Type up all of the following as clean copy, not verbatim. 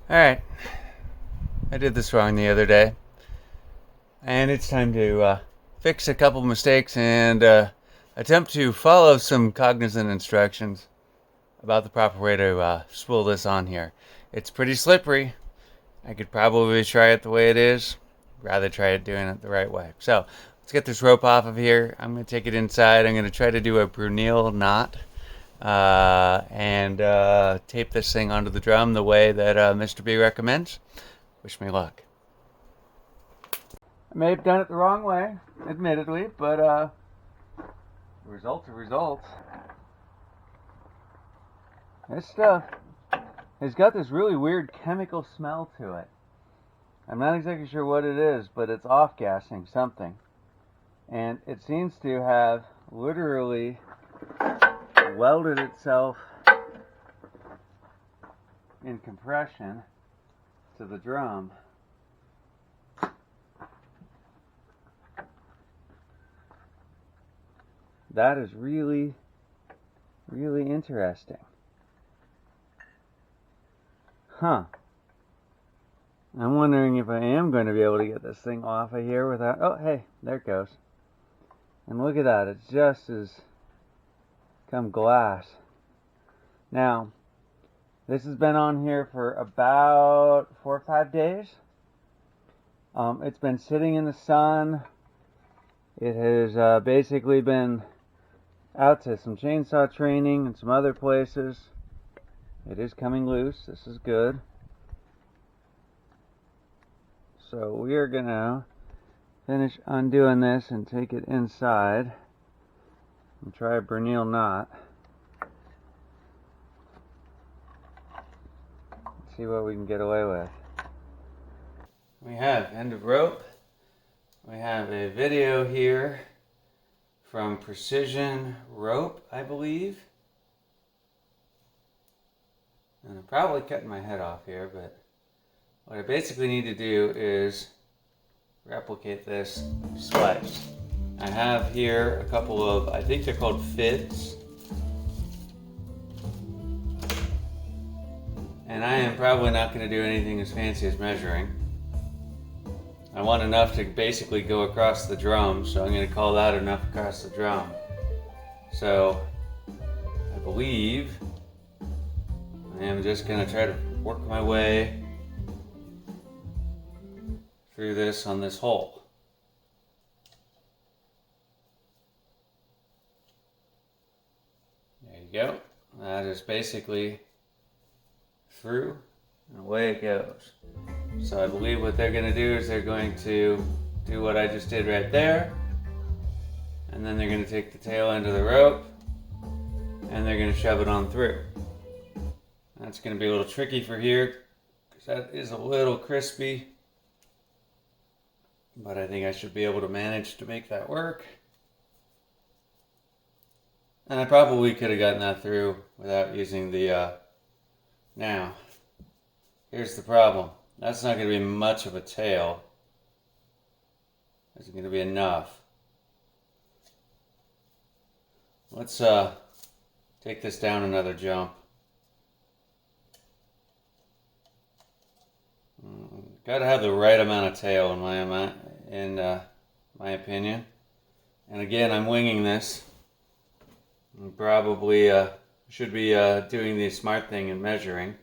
Alright, I did this wrong the other day, and it's time to fix a couple mistakes and attempt to follow some cognizant instructions about the proper way to spool this on here. It's pretty slippery. I could probably try it the way it is, rather try it doing it the right way. So, let's get this rope off of here. I'm going to take it inside. I'm going to try to do a Brummel knot. And tape this thing onto the drum the way that Mr. B recommends. Wish me luck. I may have done it the wrong way, admittedly, but results are results. This stuff has got this really weird chemical smell to it. I'm not exactly sure what it is, but it's off-gassing something. And it seems to have literally welded itself in compression to the drum. That is really, really interesting. Huh. I'm wondering if I am going to be able to get this thing off of here without... Oh, hey, there it goes. And look at that. It's just as come glass. Now, this has been on here for about 4 or 5 days. It's been sitting in the sun. It has basically been out to some chainsaw training and some other places. It is coming loose. This is good. So we are gonna finish undoing this and take it inside and try a Brummel knot. Let's see what we can get away with. We have end of rope. We have a video here from Precision Rope, I believe. And I'm probably cutting my head off here, but what I basically need to do is replicate this splice. I have here a couple of, I think they're called fits. And I am probably not going to do anything as fancy as measuring. I want enough to basically go across the drum, so I'm going to call that enough across the drum. So, I believe I am just going to try to work my way through this on this hole. There you go. That is basically through, and away it goes. So I believe what they're going to do is they're going to do what I just did right there, and then they're going to take the tail end of the rope and they're going to shove it on through. That's going to be a little tricky for here because that is a little crispy, but I think I should be able to manage to make that work. And I probably could have gotten that through without using the now, here's the problem. That's not going to be much of a tail. Isn't going to be enough. Let's take this down another jump. Got to have the right amount of tail in my opinion. And again, I'm winging this. And probably should be doing the smart thing and measuring.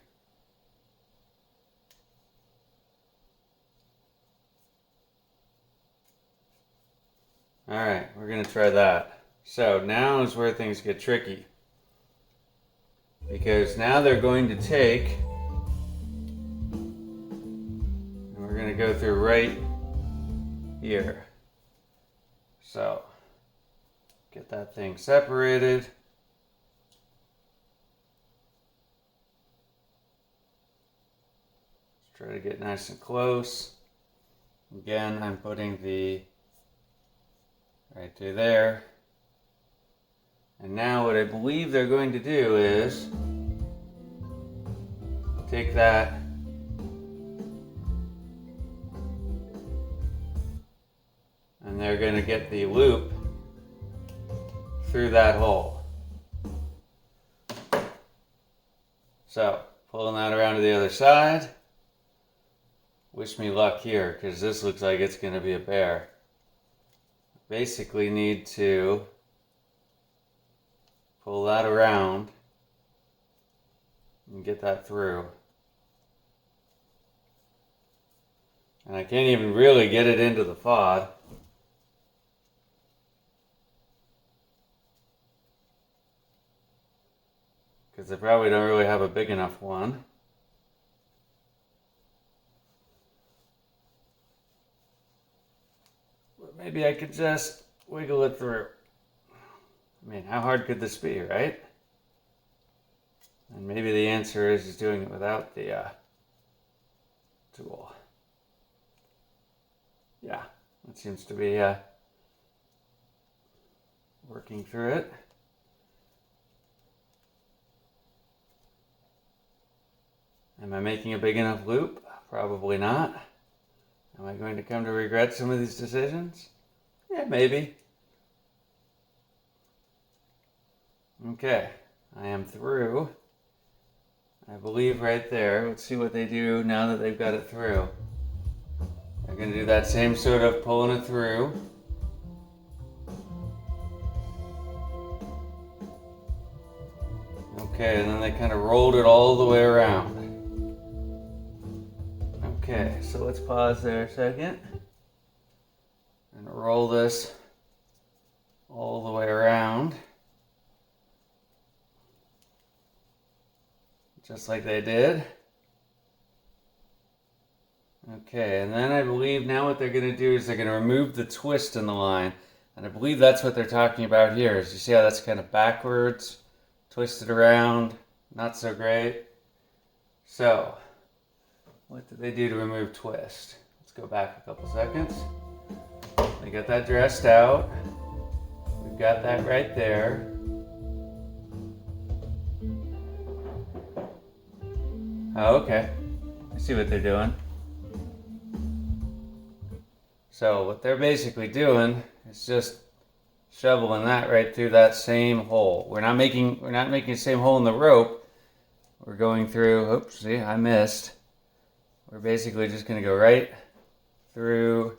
Alright, we're going to try that. So now is where things get tricky. Because now they're going to take, and we're going to go through right here. So, get that thing separated. Let's try to get nice and close. Again, I'm putting the right through there. And now what I believe they're going to do is take that and they're going to get the loop through that hole. So, pulling that around to the other side. wish me luck here, because this looks like it's going to be a bear. Basically need to pull that around and get that through. And I can't even really get it into the FOD. Because I probably don't really have a big enough one. But maybe I could just wiggle it through. I mean, how hard could this be, right? And maybe the answer is just doing it without the tool. Yeah, that seems to be working through it. Am I making a big enough loop? Probably not. Am I going to come to regret some of these decisions? Yeah, maybe. Okay, I am through. I believe right there. Let's see what they do now that they've got it through. They're going to do that same sort of pulling it through. Okay, and then they kind of rolled it all the way around. Okay, so let's pause there a second and roll this all the way around. Just like they did. Okay, and then I believe now what they're going to do is they're going to remove the twist in the line. And I believe that's what they're talking about here. Is you see how that's kind of backwards, twisted around, not so great. So, what did they do to remove twist? Let's go back a couple seconds. They got that dressed out. We've got that right there. Oh, okay. I see what they're doing. So what they're basically doing is just shoveling that right through that same hole. We're not making the same hole in the rope. We're going through, oops, see, I missed. We're basically just going to go right through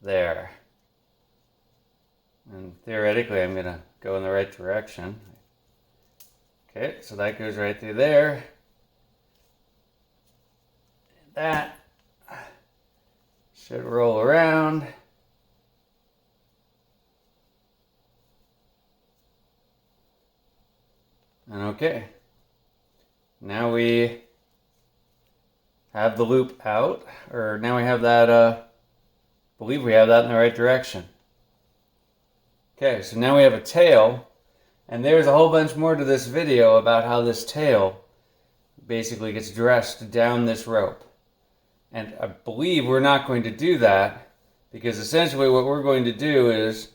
there. And theoretically, I'm going to go in the right direction. Okay, so that goes right through there. That should roll around. And okay. Now we have the loop out, or now we have that, believe we have that in the right direction. Okay, so now we have a tail, and there's a whole bunch more to this video about how this tail basically gets dressed down this rope. And I believe we're not going to do that because essentially what we're going to do is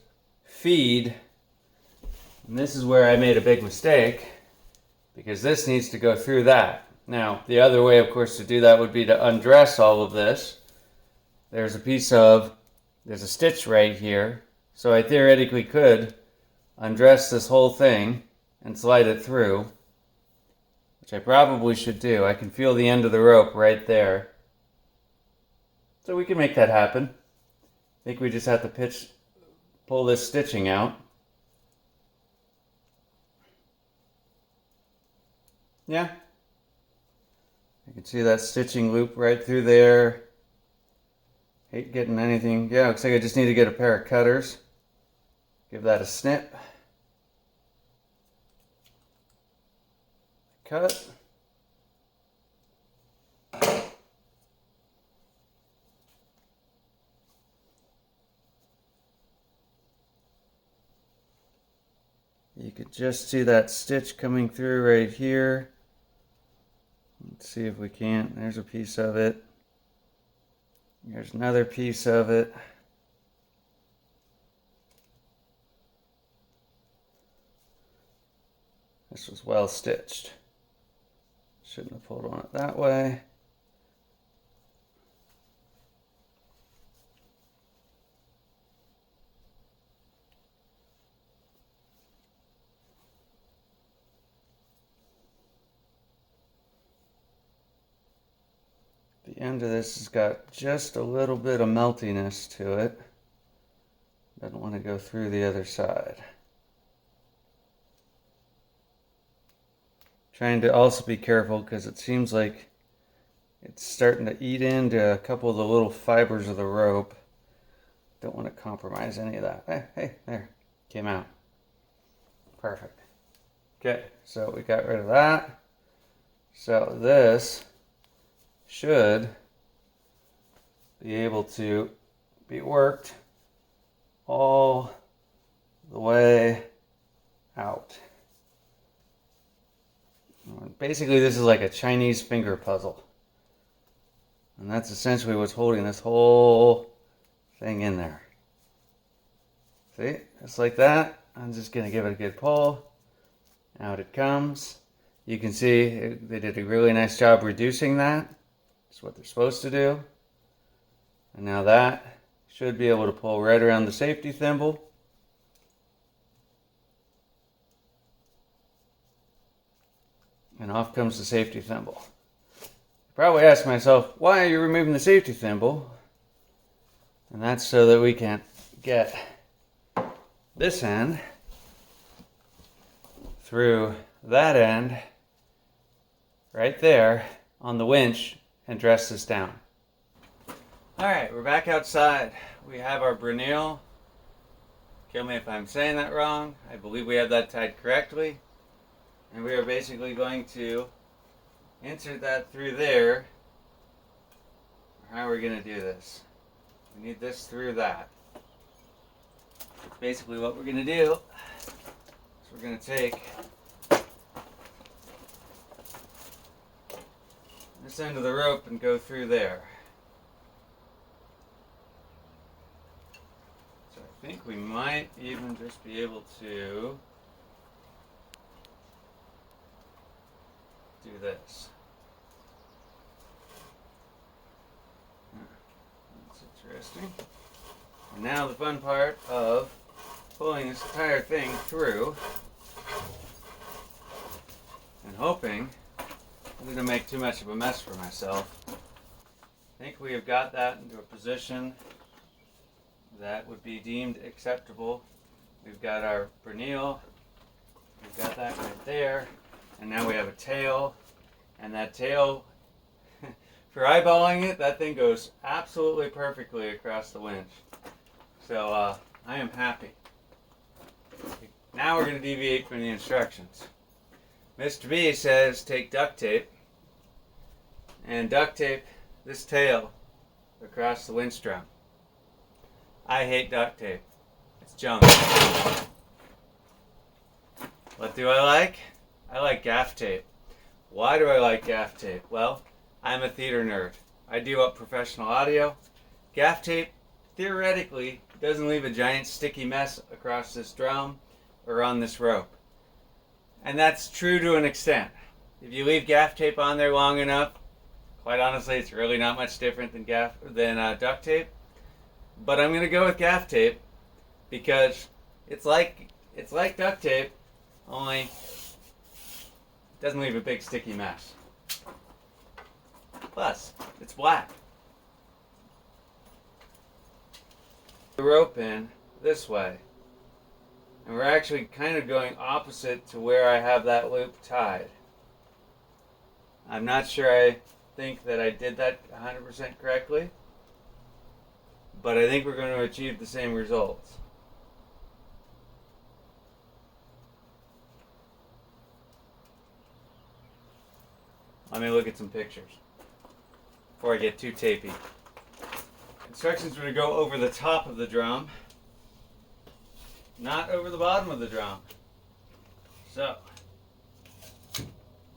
feed, and this is where I made a big mistake because this needs to go through that. Now, the other way, of course, to do that would be to undress all of this. There's a stitch right here, so I theoretically could undress this whole thing and slide it through, which I probably should do. I can feel the end of the rope right there. So we can make that happen. I think we just have to pull this stitching out. Yeah. You can see that stitching loop right through there. Hate getting anything. Yeah, looks like I just need to get a pair of cutters. Give that a snip. Cut. You could just see that stitch coming through right here. Let's see if we can't. There's a piece of it. There's another piece of it. This was well stitched. Shouldn't have pulled on it that way. The end of this has got just a little bit of meltiness to it. Doesn't want to go through the other side. Trying to also be careful because it seems like it's starting to eat into a couple of the little fibers of the rope. Don't want to compromise any of that. Hey, there. Came out. Perfect. Okay, so we got rid of that. So this should be able to be worked all the way out. Basically, this is like a Chinese finger puzzle. And that's essentially what's holding this whole thing in there. See, just like that. I'm just going to give it a good pull. Out it comes. You can see they did a really nice job reducing that. That's what they're supposed to do. And now that should be able to pull right around the safety thimble. And off comes the safety thimble. Probably ask myself, why are you removing the safety thimble? And that's so that we can get this end through that end right there on the winch and dress this down. Alright, we're back outside. We have our Brummel. Kill me if I'm saying that wrong. I believe we have that tied correctly. And we are basically going to insert that through there. How are we going to do this? We need this through that. Basically what we're going to do is we're going to take this end of the rope and go through there. So I think we might even just be able to do this. That's interesting. And now the fun part of pulling this entire thing through and hoping I didn't make too much of a mess for myself. I think we have got that into a position that would be deemed acceptable. We've got our Brummel, we've got that right there, and now we have a tail, and that tail, for eyeballing it, that thing goes absolutely perfectly across the winch. So I am happy. Now we're going to deviate from the instructions. Mr. B says take duct tape and duct tape this tail across the winch drum. I hate duct tape. It's junk. What do I like? I like gaff tape. Why do I like gaff tape? Well, I'm a theater nerd. I do up professional audio. Gaff tape, theoretically, doesn't leave a giant sticky mess across this drum or on this rope. And that's true to an extent. If you leave gaff tape on there long enough, quite honestly, it's really not much different than duct tape. But I'm going to go with gaff tape because it's like duct tape, only it doesn't leave a big sticky mess. Plus, it's black. The rope in this way. And we're actually kind of going opposite to where I have that loop tied. I'm not sure I think that I did that 100% correctly, but I think we're going to achieve the same results. Let me look at some pictures before I get too tapey. Instructions are to go over the top of the drum, not over the bottom of the drum. So,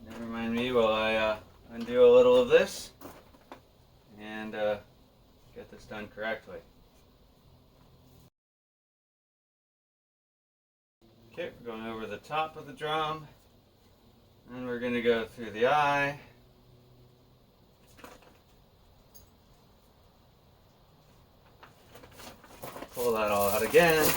never mind me while I undo a little of this and get this done correctly. Okay, we're going over the top of the drum, and we're going to go through the eye. Pull that all out again.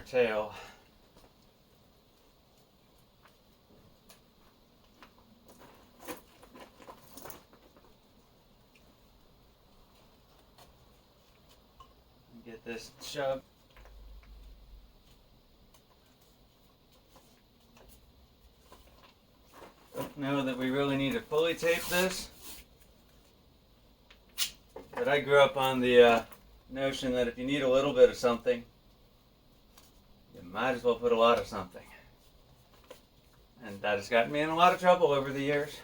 tail. Get this shoved. Don't know that we really need to fully tape this, but I grew up on the notion that if you need a little bit of something, you might as well put a lot of something. And that has gotten me in a lot of trouble over the years,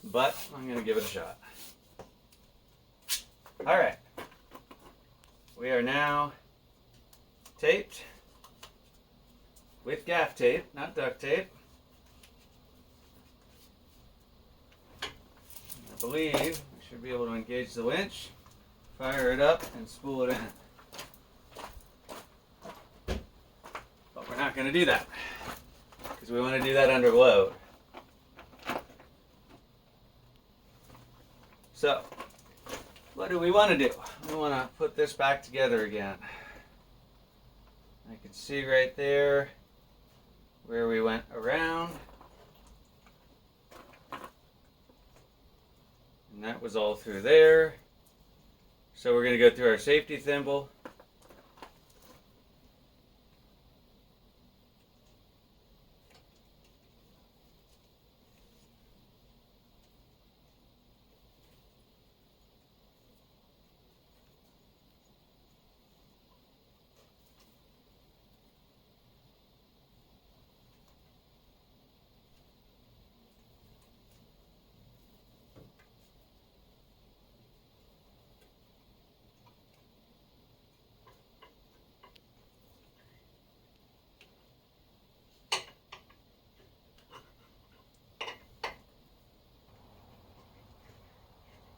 but I'm going to give it a shot. Alright, we are now taped with gaff tape, not duct tape. I believe we should be able to engage the winch, fire it up, and spool it in. But we're not going to do that, because we want to do that under load. So, what do we want to do? We want to put this back together again. I can see right there where we went around. And that was all through there. So we're going to go through our safety thimble.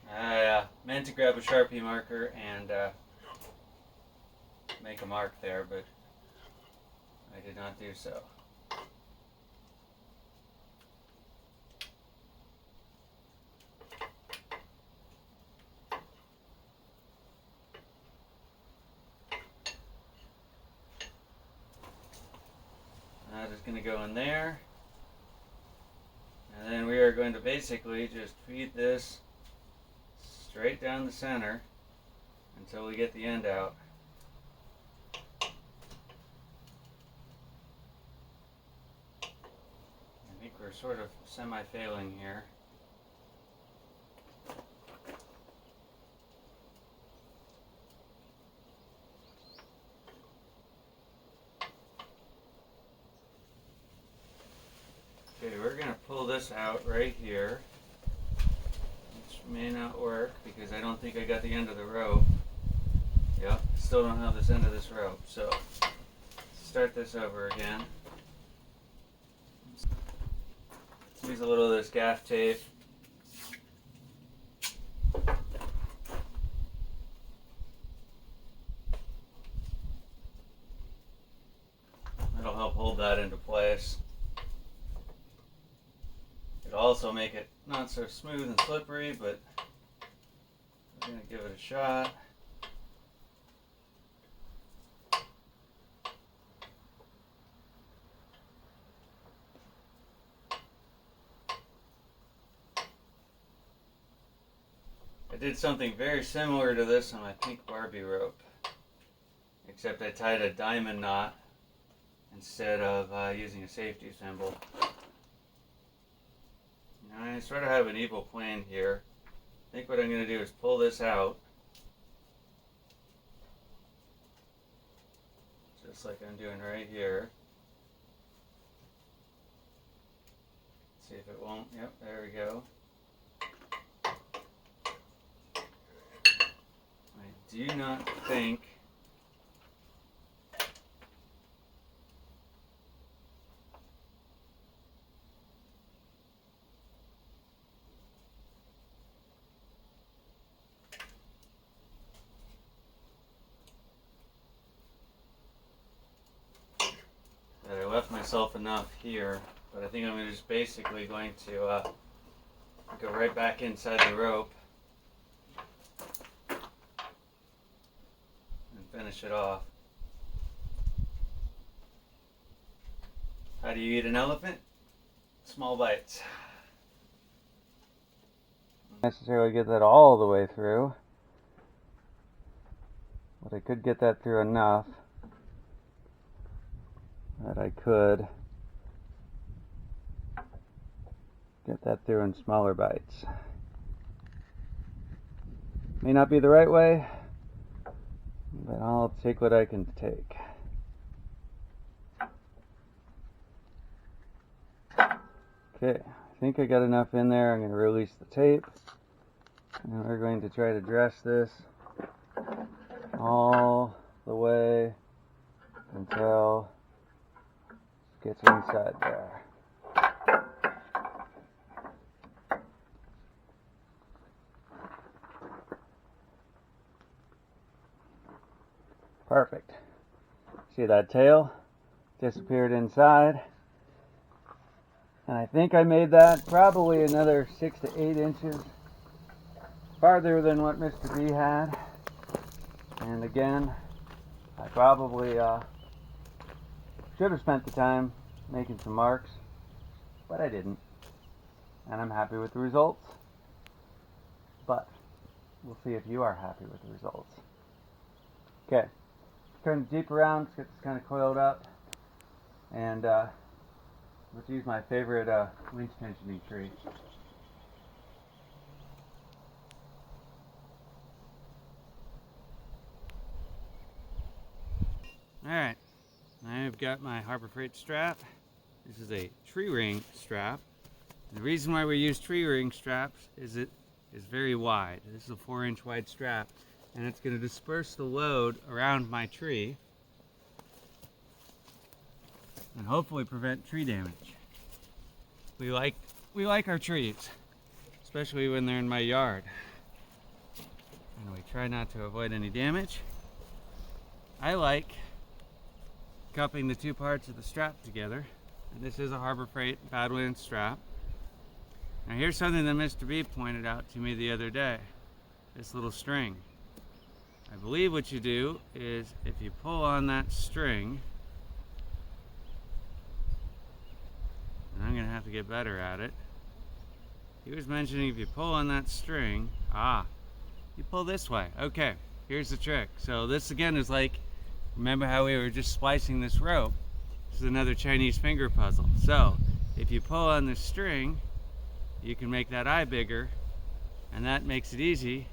I meant to grab a Sharpie marker and make a mark there, but I did not do so. That is going to go in there. And then we are going to basically just feed this straight down the center until we get the end out. I think we're sort of semi-failing here. Okay, we're going to pull this out right here. May not work because I don't think I got the end of the rope. Yep, still don't have this end of this rope. So start this over again. Use a little of this gaff tape. That'll help hold that into place. It'll also make it not so smooth and slippery, but we're going to give it a shot. I did something very similar to this on my pink Barbie rope, except I tied a diamond knot instead of using a safety thimble. I sort of have an evil plan here. I think what I'm going to do is pull this out, just like I'm doing right here. See if it won't. Yep, there we go. I do not think that I left myself enough here, but I think I'm just basically going to go right back inside the rope and finish it off. How do you eat an elephant? Small bites. Not necessarily get that all the way through, but I could get that through enough that I could get that through in smaller bites. May not be the right way, but I'll take what I can take. Okay, I think I got enough in there. I'm going to release the tape, and we're going to try to dress this all the way until it gets inside there. Perfect. See that tail disappeared inside, and I think I made that probably another 6 to 8 inches farther than what Mr. B had. And again, I probably should have spent the time making some marks, but I didn't, and I'm happy with the results. But we'll see if you are happy with the results. Okay. Turn the Jeep around, let's get this kind of coiled up, and let's use my favorite winch tensioning tree. Alright, I've got my Harbor Freight strap. This is a tree ring strap. And the reason why we use tree ring straps is it is very wide. This is a 4-inch wide strap, and it's going to disperse the load around my tree and hopefully prevent tree damage. We like our trees, especially when they're in my yard, and we try not to avoid any damage. I like cupping the two parts of the strap together, and this is a Harbor Freight Badwind strap. Now here's something that Mr. B pointed out to me the other day, this little string. I believe what you do is if you pull on that string, and I'm gonna have to get better at it. He was mentioning if you pull on that string, you pull this way. Okay, here's the trick. So this again is like, remember how we were just splicing this rope? This is another Chinese finger puzzle. So if you pull on this string, you can make that eye bigger, and that makes it easy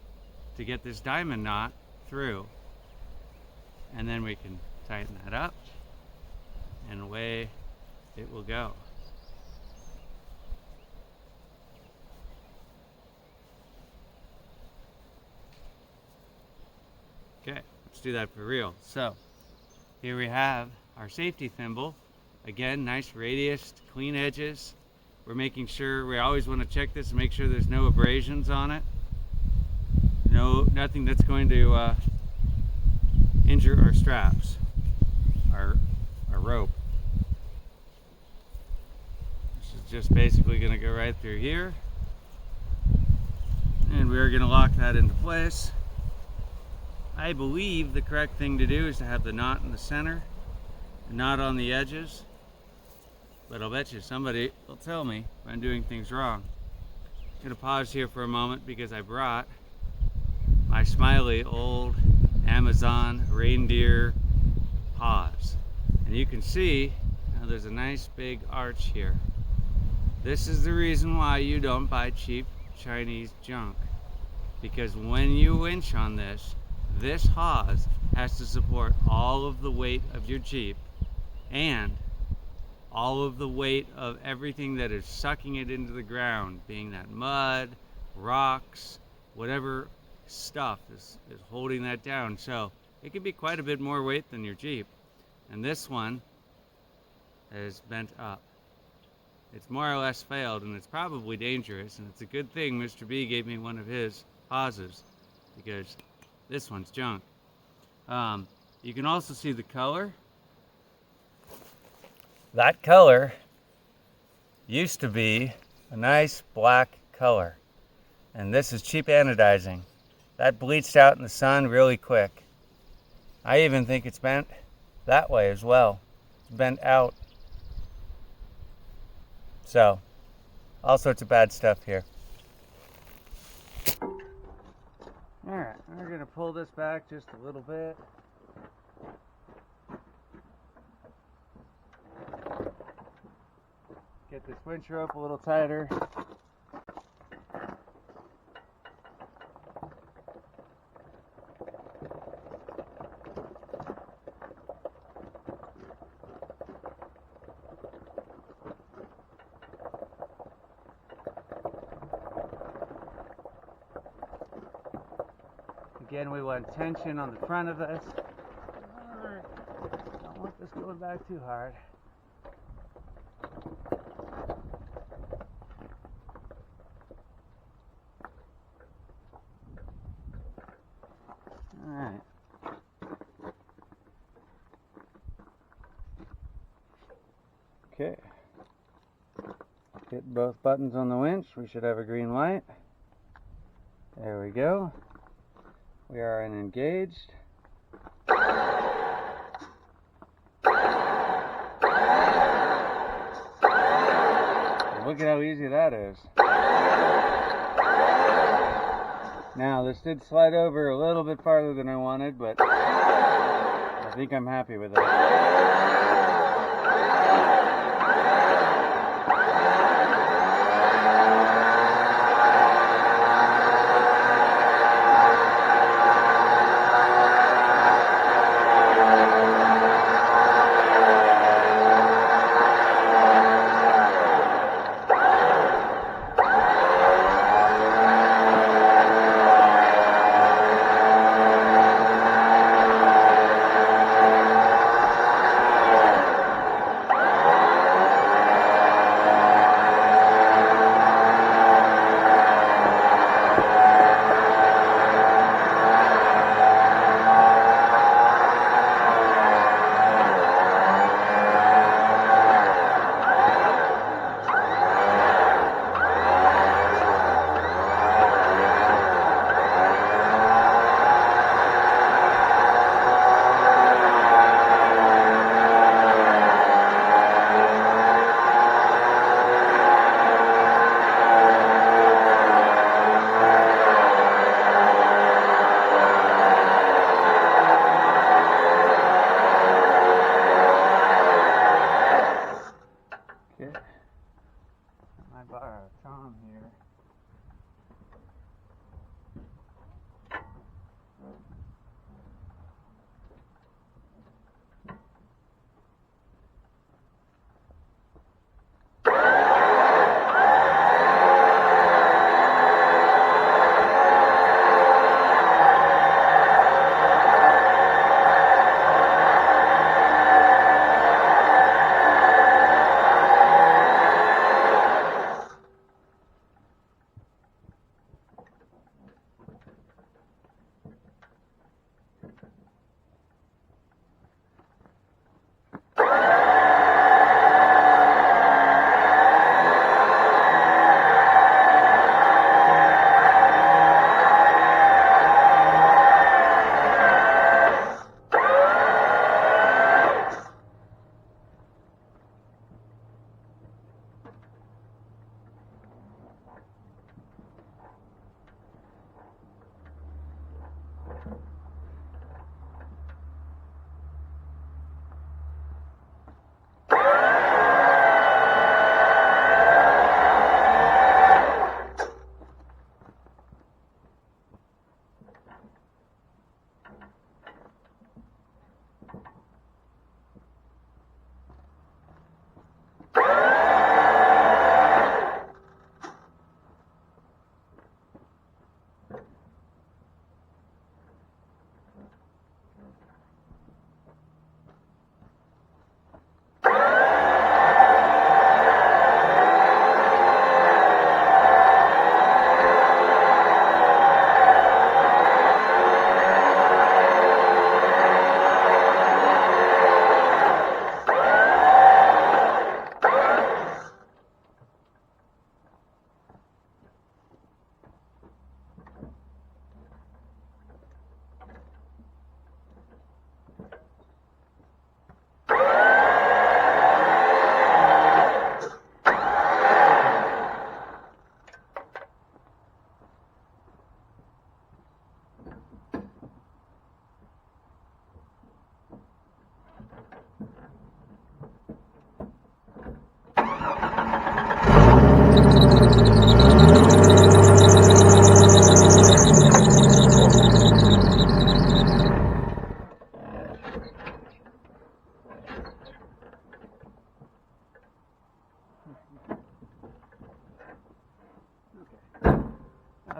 to get this diamond knot through, and then we can tighten that up, and away it will go. Okay, let's do that for real. So here we have our safety thimble. Again, nice radius, clean edges. We're making sure, we always want to check this and make sure there's no abrasions on it. Nothing that's going to injure our straps, our rope. This is just basically going to go right through here, and we're going to lock that into place. I believe the correct thing to do is to have the knot in the center and not on the edges, but I'll bet you somebody will tell me if I'm doing things wrong. I'm going to pause here for a moment because I brought my Smiley old Amazon reindeer paws, and you can see now there's a nice big arch here. This is the reason why you don't buy cheap Chinese junk, because when you winch on this hawse has to support all of the weight of your Jeep and all of the weight of everything that is sucking it into the ground, being that mud, rocks, whatever stuff is holding that down. So it can be quite a bit more weight than your Jeep, and this one is bent up. It's more or less failed, and it's probably dangerous, and it's a good thing Mr. B gave me one of his hawses, because this one's junk. You can also see the color. That color used to be a nice black color, and this is cheap anodizing. That bleached out in the sun really quick. I even think it's bent that way as well. It's bent out. So, all sorts of bad stuff here. Alright, we're going to pull this back just a little bit. Get this winch rope a little tighter. Again, we want tension on the front of this. Don't want this going back too hard. Alright. Okay. Hit both buttons on the winch. We should have a green light. There we go. We are engaged. Look at how easy that is. Now, this did slide over a little bit farther than I wanted, but I think I'm happy with it.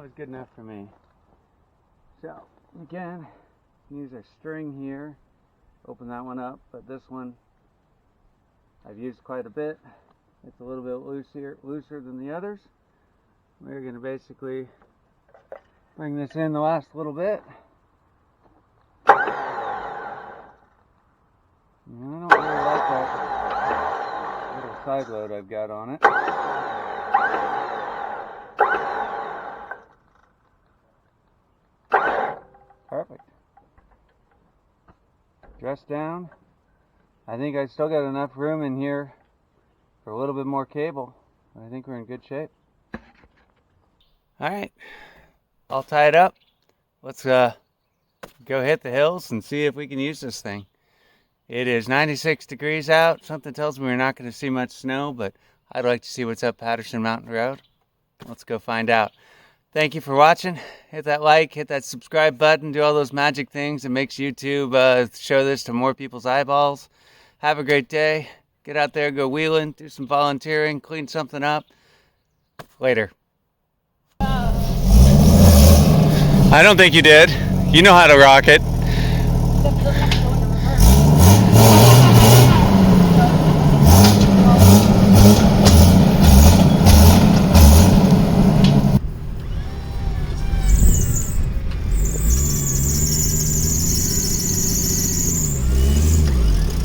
was good enough for me. So, again, use a string here. Open that one up, but this one I've used quite a bit. It's a little bit looser than the others. We're going to basically bring this in the last little bit. I don't really like that little side load I've got on it. Perfect. Dress down. I think I still got enough room in here for a little bit more cable. I think we're in good shape. Alright, all tied up. Let's go hit the hills and see if we can use this thing. It is 96 degrees out. Something tells me we're not going to see much snow, but I'd like to see what's up Patterson Mountain Road. Let's go find out. Thank you for watching. Hit that like, hit that subscribe button, do all those magic things that makes YouTube show this to more people's eyeballs. Have a great day. Get out there, go wheeling, do some volunteering, clean something up. Later. I don't think you did. You know how to rock it.